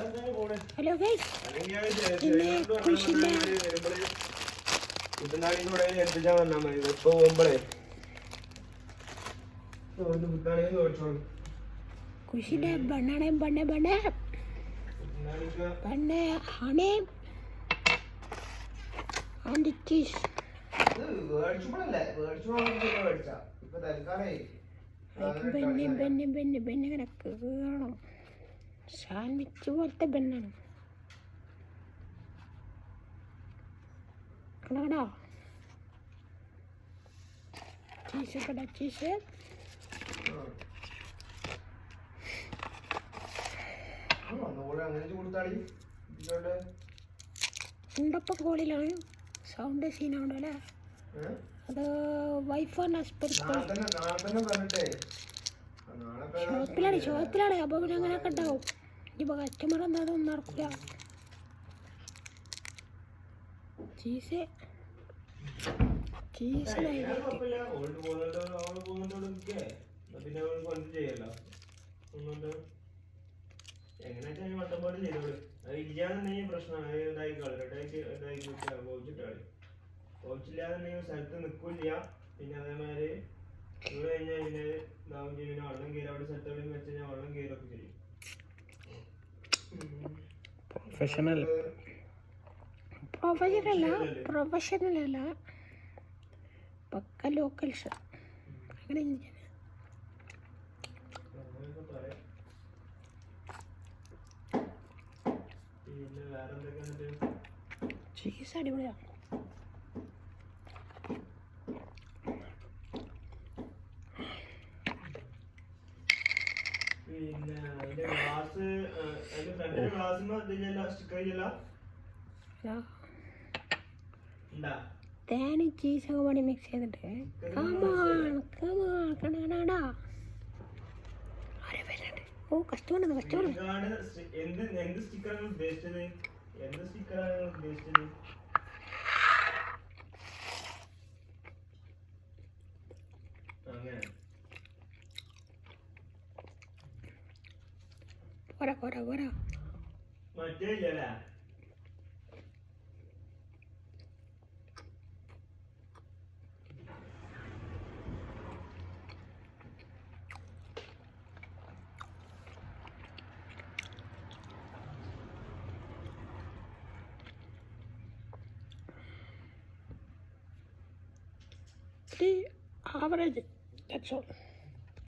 Hello guys, ഇന്ന് കുരിശിൻ്റെ കുരിശിൻ്റെ ബണ്ണാണേ ബണ്ണേ ബണ്ണേ ബണ്ണേ ഹണേ ആൻഡ് ചീസ്. ബെന്നിങ്ങനെ കീറണം. സാൻഡ്വിച്ച് പോലത്തെ ബെന്നാണ്. കളടാ ചീസ് കട ചീസ്. ഉണ്ടപ്പം കോളിലാണ് സൗണ്ട് സീനാവണ്ടല്ലേ. അത് വൈഫാണ് ഷോപ്പിലാണ് അപ്പോൾ പിന്നെ അങ്ങനെയൊക്കെ ഉണ്ടാവും. ഇനിയിപ്പോൾ കസ്റ്റമർ എന്താണെന്നും നടക്കില്ല. ചീസ് കോച്ചില്ലാതെ സ്ഥലത്ത് നിൽക്കില്ല. പിന്നെ അതേമാതിരി ഇവിടെ കഴിഞ്ഞാൽ പിന്നെ ഇതാവും ചെയ്യും. പിന്നെ വെള്ളം കയറി അവിടെ സ്ഥലത്ത് എവിടെയും വെച്ച് കഴിഞ്ഞാൽ വെള്ളം കയറൊക്കെ ചെയ്യും. പ്രൊഫഷണൽ അല്ല, പക്ക ലോക്കൽസ്. അങ്ങനെ പിന്നെ വേറെ എന്തൊക്കെയാണ്? ചീസ് അടിപൊളിയാണ്. പിന്നെ അതിന്റെ ഗ്ലാസ്, അതിന്റെ ഫ്രണ്ടിന്റെ ഗ്ലാസ് സ്റ്റിക്കർ ചെയ്യല്ല. തേനും ചീസൊക്കെ കൂടി മിക്സ് ചെയ്തിട്ട് ഓ കഷ്ടമാണ് കഷ്ടമാണ്. എന്ത് സ്റ്റിക്കറാണ് ഉദ്ദേശിച്ചത്? എന്ത് സ്റ്റിക്കറാണ് ഉദ്ദേശിച്ചത്? അങ്ങനെ മറ്റേ ഇല്ലല്ലേ? average, that's all.